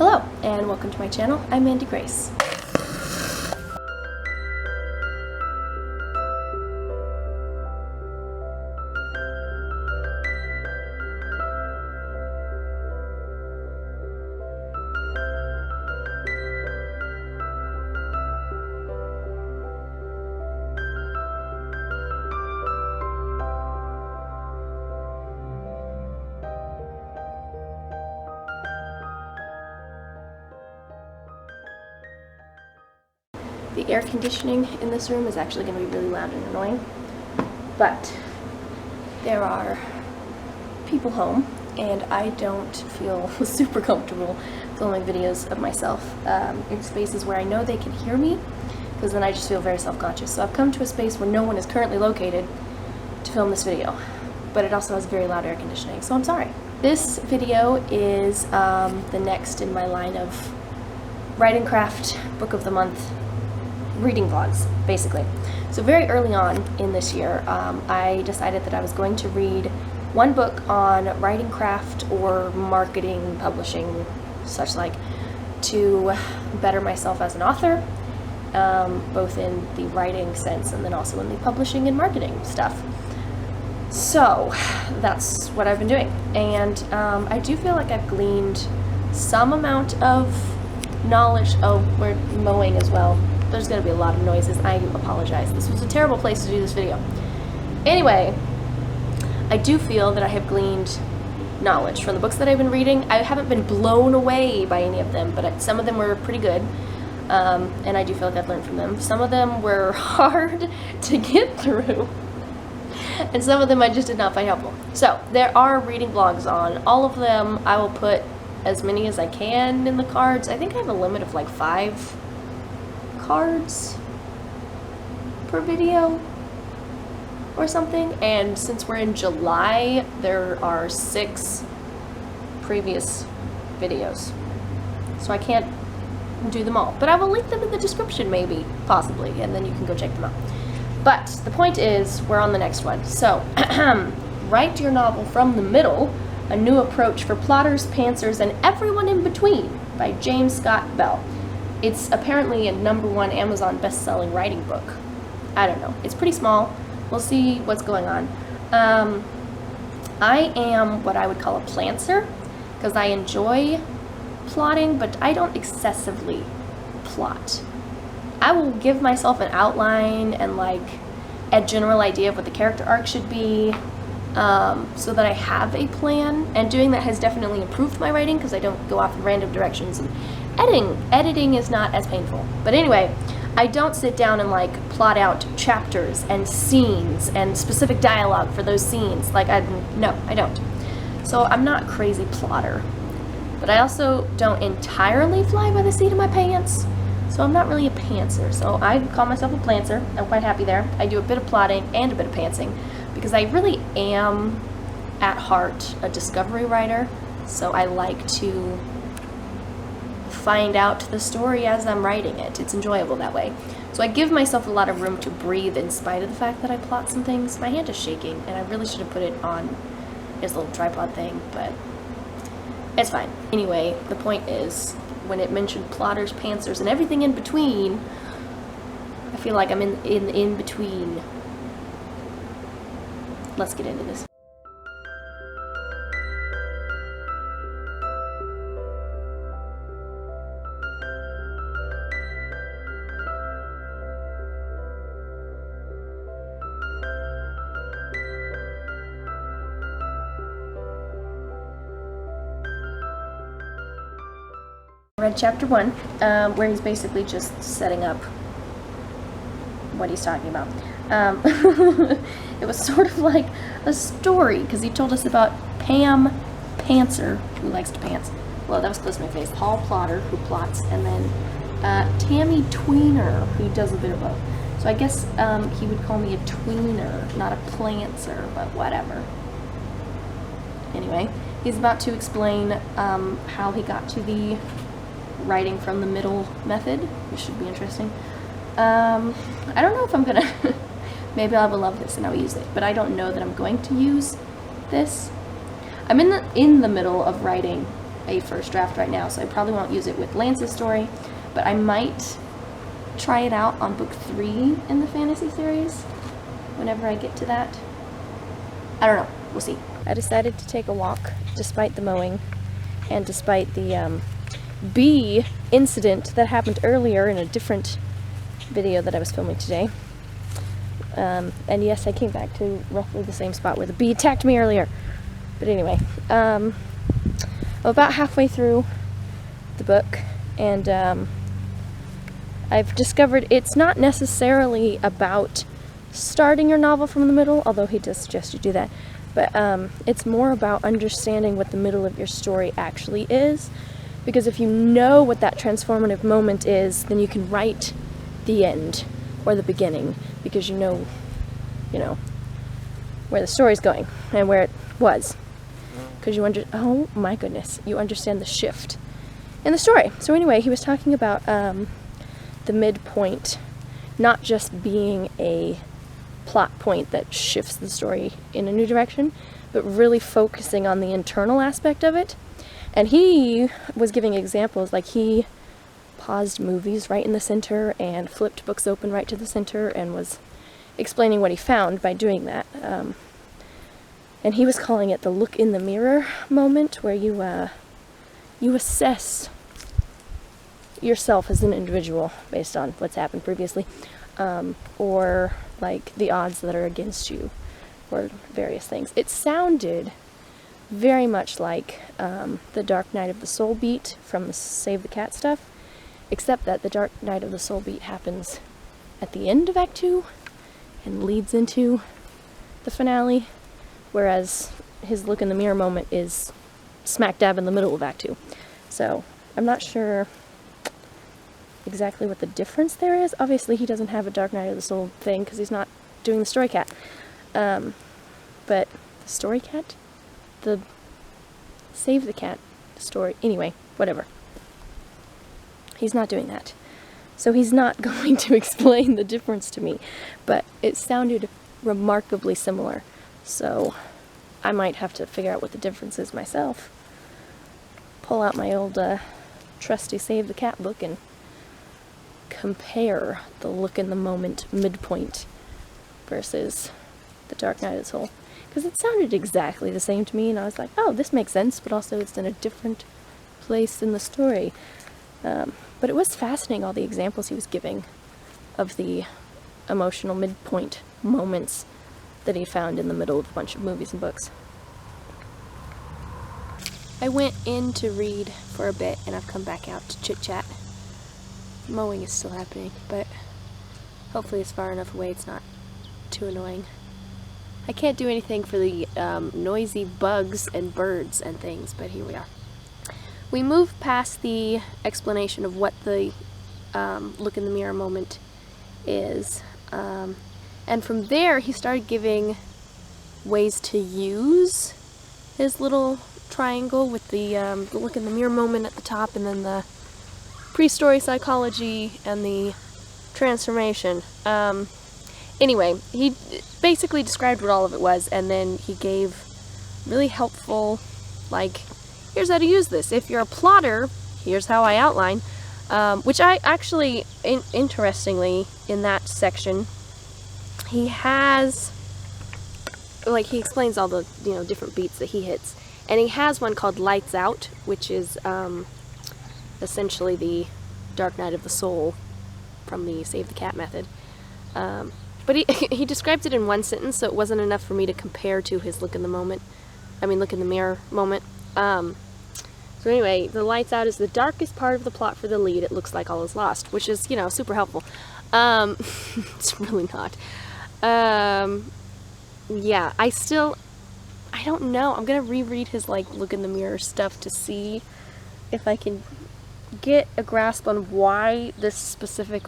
Hello, and welcome to my channel. I'm Mandy Grace. The air conditioning in this room is actually going to be really loud and annoying, but there are people home and I don't feel super comfortable filming videos of myself in spaces where I know they can hear me, because then I just feel very self-conscious. So I've come to a space where no one is currently located to film this video, but it also has very loud air conditioning, so I'm sorry. This video is the next in my line of writing craft, book of the month, reading vlogs, basically. So very early on in this year, I decided that I was going to read one book on writing craft or marketing, publishing, such like, to better myself as an author, both in the writing sense and then also in the publishing and marketing stuff. So that's what I've been doing, and I do feel like I've gleaned some amount of knowledge. Oh, we're mowing as well. There's going to be a lot of noises. I apologize. This was a terrible place to do this video. Anyway, I do feel that I have gleaned knowledge from the books that I've been reading. I haven't been blown away by any of them, but some of them were pretty good, and I do feel like I've learned from them. Some of them were hard to get through, and some of them I just did not find helpful. So there are reading vlogs on all of them. I will put as many as I can in the cards. I think I have a limit of like 5 cards per video or something, and since we're in July, there are 6 previous videos, so I can't do them all, but I will link them in the description, maybe, possibly, and then you can go check them out. But the point is, we're on the next one. So write your novel from the middle, a new approach for plotters, pantsers, and everyone in between, by James Scott Bell. It's apparently a #1 Amazon best-selling writing book. I don't know. It's pretty small. We'll see what's going on. I am what I would call a plantser, because I enjoy plotting, but I don't excessively plot. I will give myself an outline and like a general idea of what the character arc should be, so that I have a plan, and doing that has definitely improved my writing because I don't go off in random directions, and editing is not as painful. But anyway, I don't sit down and like plot out chapters and scenes and specific dialogue for those scenes. Like, no, I don't. So I'm not a crazy plotter, but I also don't entirely fly by the seat of my pants, so I'm not really a pantser. So I call myself a plantser. I'm quite happy there. I do a bit of plotting and a bit of pantsing because I really am at heart a discovery writer, so I like to find out the story as I'm writing it. It's enjoyable that way. So I give myself a lot of room to breathe in spite of the fact that I plot some things. My hand is shaking, and I really should have put it on this little tripod thing, but it's fine. Anyway, the point is, when it mentioned plotters, pantsers, and everything in between, I feel like I'm in between. Let's get into this. I read chapter 1, where he's basically just setting up what he's talking about. It was sort of like a story, because he told us about Pam Pantser, who likes to pants. Well, that was close to my face. Paul Plotter, who plots, and then Tammy Tweener, who does a bit of both. So I guess he would call me a tweener, not a plantser, but whatever. Anyway, he's about to explain how he got to the writing from the middle method, which should be interesting. I don't know if I'm gonna maybe I will love this and I'll use it, but I don't know that I'm going to use this. I'm in the middle of writing a first draft right now, so I probably won't use it with Lance's story, but I might try it out on book 3 in the fantasy series whenever I get to that. I don't know. We'll see. I decided to take a walk despite the mowing and despite the bee incident that happened earlier in a different video that I was filming today. And yes, I came back to roughly the same spot where the bee attacked me earlier. But anyway, I'm about halfway through the book, and I've discovered it's not necessarily about starting your novel from the middle, although he does suggest you do that, but it's more about understanding what the middle of your story actually is, because if you know what that transformative moment is, then you can write the end or the beginning, because you know where the story's going and where it was, because oh my goodness, you understand the shift in the story. So anyway, he was talking about the midpoint not just being a plot point that shifts the story in a new direction, but really focusing on the internal aspect of it. And he was giving examples, like he paused movies right in the center and flipped books open right to the center and was explaining what he found by doing that. And he was calling it the look in the mirror moment, where you assess yourself as an individual based on what's happened previously, or like the odds that are against you, or various things. It sounded very much like the Dark Night of the Soul beat from the Save the Cat stuff, except that the Dark Night of the Soul beat happens at the end of Act 2 and leads into the finale, whereas his look in the mirror moment is smack dab in the middle of Act 2. So I'm not sure exactly what the difference there is. Obviously he doesn't have a Dark Night of the Soul thing because he's not doing the Story Cat. But the Story Cat? The Save the Cat story. Anyway, whatever. He's not doing that. So he's not going to explain the difference to me. But it sounded remarkably similar. So I might have to figure out what the difference is myself. Pull out my old trusty Save the Cat book and compare the look in the moment midpoint versus the Dark Night of the Soul. Because it sounded exactly the same to me, and I was like, oh, this makes sense, but also it's in a different place in the story. But it was fascinating, all the examples he was giving of the emotional midpoint moments that he found in the middle of a bunch of movies and books. I went in to read for a bit, and I've come back out to chit-chat. Mowing is still happening, but hopefully it's far enough away it's not too annoying. I can't do anything for the noisy bugs and birds and things, but here we are. We moved past the explanation of what the look in the mirror moment is, and from there he started giving ways to use his little triangle with the look in the mirror moment at the top, and then the pre-story psychology and the transformation. Anyway, he basically described what all of it was, and then he gave really helpful, like, here's how to use this. If you're a plotter, here's how I outline, which I actually, interestingly, in that section, he has, like, he explains all the, different beats that he hits, and he has one called Lights Out, which is essentially the Dark Night of the Soul from the Save the Cat method. But he described it in one sentence, so it wasn't enough for me to compare to his look in the mirror moment. So anyway, the Lights Out is the darkest part of the plot for the lead. It looks like all is lost, which is, super helpful. It's really not. Yeah, I don't know. I'm gonna reread his, look in the mirror stuff to see if I can get a grasp on why this specific,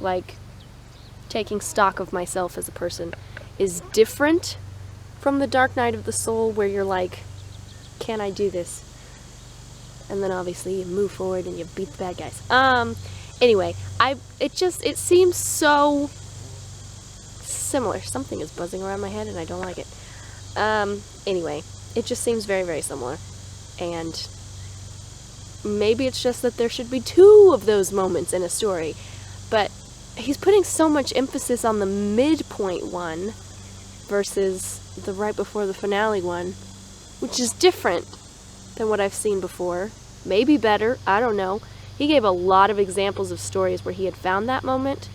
taking stock of myself as a person is different from the Dark Night of the Soul, where you're like, can I do this? And then obviously you move forward and you beat the bad guys. Anyway, it seems so similar. Something is buzzing around my head and I don't like it. Anyway, it just seems very, very similar. And maybe it's just that there should be 2 of those moments in a story, but he's putting so much emphasis on the midpoint one versus the right before the finale one, which is different than what I've seen before. Maybe better, I don't know. He gave a lot of examples of stories where he had found that moment.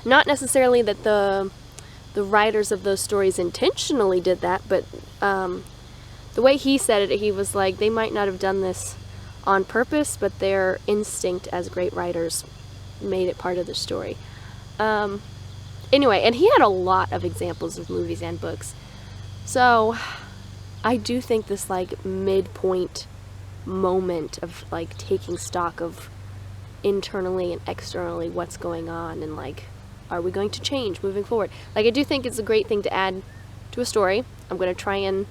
Not necessarily that the writers of those stories intentionally did that, but the way he said it, he was like, they might not have done this on purpose, but their instinct as great writers made it part of the story. Anyway, and he had a lot of examples of movies and books. So I do think this like midpoint moment of like taking stock of internally and externally what's going on, and like, are we going to change moving forward? Like, I do think it's a great thing to add to a story. I'm going to try and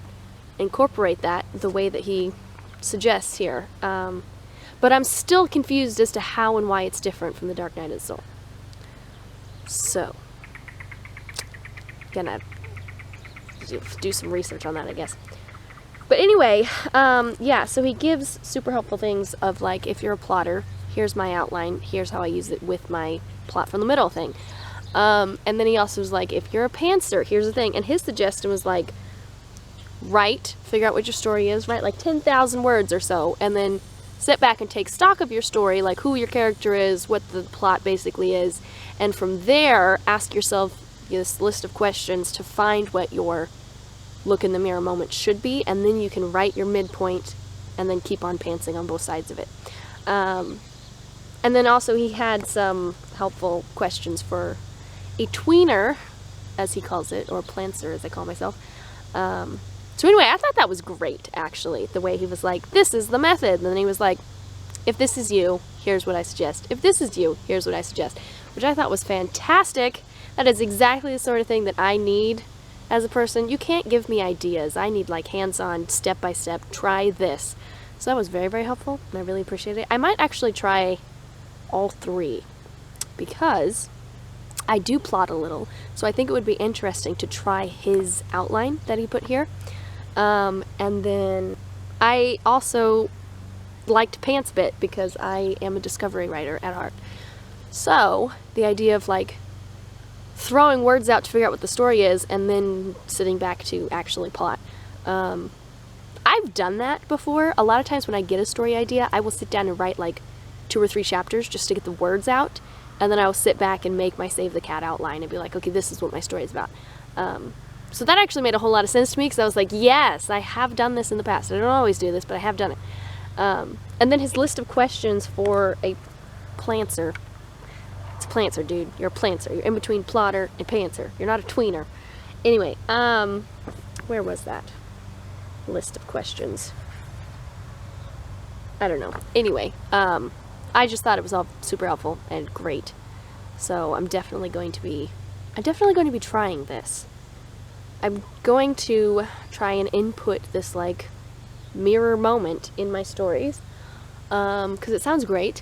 incorporate that the way that he suggests here. But I'm still confused as to how and why it's different from The Dark Knight of the Soul. So, gonna do some research on that, I guess. But anyway, yeah, so he gives super helpful things of like, if you're a plotter, here's my outline, here's how I use it with my plot from the middle thing. And then he also was like, if you're a pantser, here's the thing. And his suggestion was like, write, figure out what your story is, write like 10,000 words or so, and then sit back and take stock of your story, like who your character is, what the plot basically is, and from there, ask yourself this list of questions to find what your look in the mirror moment should be, and then you can write your midpoint and then keep on pantsing on both sides of it. And then also he had some helpful questions for a tweener, as he calls it, or plantser as I call myself. So anyway, I thought that was great, actually, the way he was like, this is the method, and then he was like, if this is you, here's what I suggest. If this is you, here's what I suggest, which I thought was fantastic. That is exactly the sort of thing that I need as a person. You can't give me ideas. I need like hands-on, step-by-step, try this. So that was very, very helpful, and I really appreciate it. I might actually try all 3, because I do plot a little, so I think it would be interesting to try his outline that he put here. And then I also liked Pants Bit because I am a discovery writer at heart. So the idea of like throwing words out to figure out what the story is and then sitting back to actually plot. I've done that before. A lot of times when I get a story idea, I will sit down and write like 2 or 3 chapters just to get the words out, and then I will sit back and make my Save the Cat outline and be like, okay, this is what my story is about. So that actually made a whole lot of sense to me, because I was like, yes, I have done this in the past. I don't always do this, but I have done it. And then his list of questions for a plantser. It's a plantser, dude. You're a plantser. You're in between plotter and pantser. You're not a tweener. Anyway, where was that list of questions? I don't know. Anyway, I just thought it was all super helpful and great. So I'm definitely going to be trying this. I'm going to try and input this like mirror moment in my stories, because it sounds great,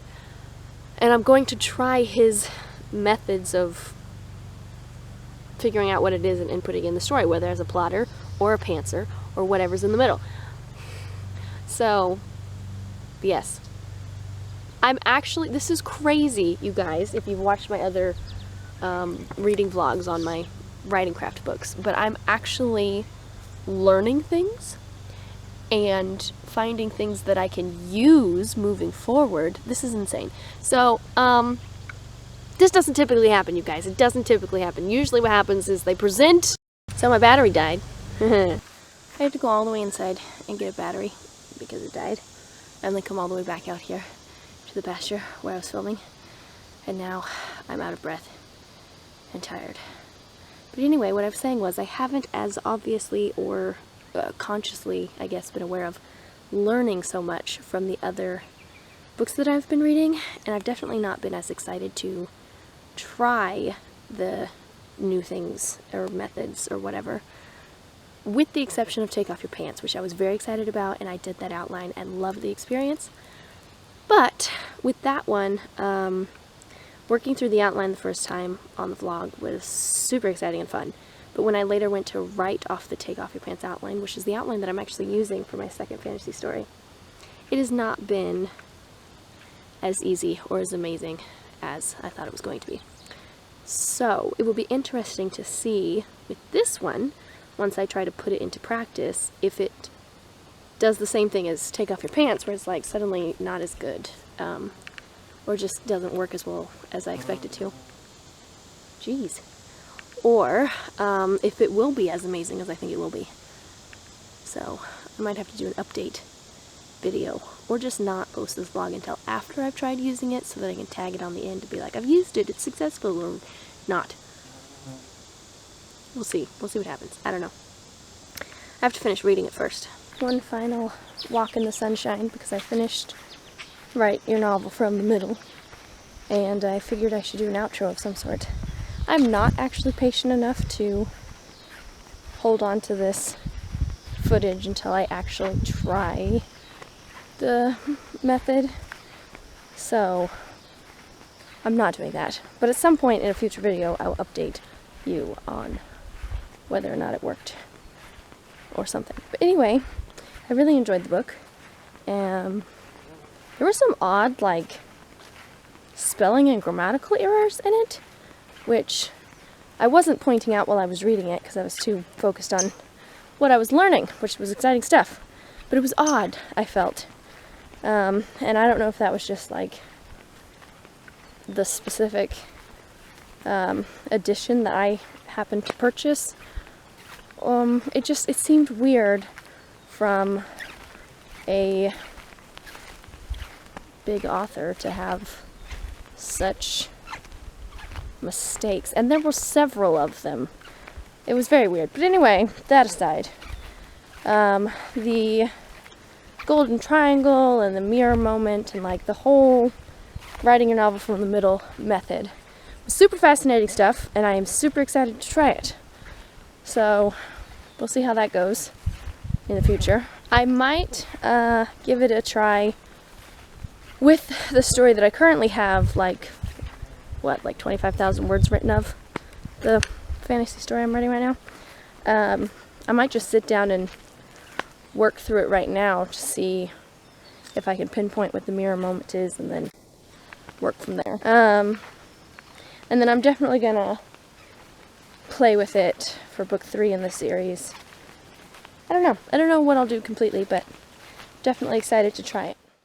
and I'm going to try his methods of figuring out what it is and inputting in the story, whether as a plotter or a pantser or whatever's in the middle. So yes, I'm actually, this is crazy, you guys, if you've watched my other reading vlogs on my writing craft books, but I'm actually learning things and finding things that I can use moving forward. This is insane. So, this doesn't typically happen, you guys. It doesn't typically happen. Usually what happens is they present. So my battery died. I had to go all the way inside and get a battery because it died, and then come all the way back out here to the pasture where I was filming, and now I'm out of breath and tired. But anyway, what I was saying was I haven't as obviously or consciously, I guess, been aware of learning so much from the other books that I've been reading, and I've definitely not been as excited to try the new things or methods or whatever, with the exception of Take Off Your Pants, which I was very excited about, and I did that outline and loved the experience. But with that one, working through the outline the first time on the vlog was super exciting and fun. But when I later went to write off the Take Off Your Pants outline, which is the outline that I'm actually using for my second fantasy story, it has not been as easy or as amazing as I thought it was going to be. So it will be interesting to see with this one, once I try to put it into practice, if it does the same thing as Take Off Your Pants, where it's like suddenly not as good, or just doesn't work as well as I expect it to. Jeez. Or if it will be as amazing as I think it will be. So I might have to do an update video, or just not post this vlog until after I've tried using it, so that I can tag it on the end to be like, I've used it, it's successful, or not. We'll see. We'll see what happens. I don't know. I have to finish reading it first. One final walk in the sunshine, because I finished Write Your Novel from the Middle, and I figured I should do an outro of some sort. I'm not actually patient enough to hold on to this footage until I actually try the method, so I'm not doing that. But at some point in a future video, I'll update you on whether or not it worked or something. But anyway, I really enjoyed the book. There were some odd, like, spelling and grammatical errors in it, which I wasn't pointing out while I was reading it because I was too focused on what I was learning, which was exciting stuff. But it was odd, I felt. And I don't know if that was just like the specific edition that I happened to purchase. It seemed weird from a big author to have such mistakes, and there were several of them. It was very weird. But anyway, that aside, the golden triangle and the mirror moment and like the whole writing your novel from the middle method was super fascinating stuff, and I am super excited to try it. So we'll see how that goes in the future. I might give it a try with the story that I currently have, like 25,000 words written of, the fantasy story I'm writing right now. I might just sit down and work through it right now to see if I can pinpoint what the mirror moment is, and then work from there. And then I'm definitely gonna play with it for book 3 in the series. I don't know what I'll do completely, but definitely excited to try it.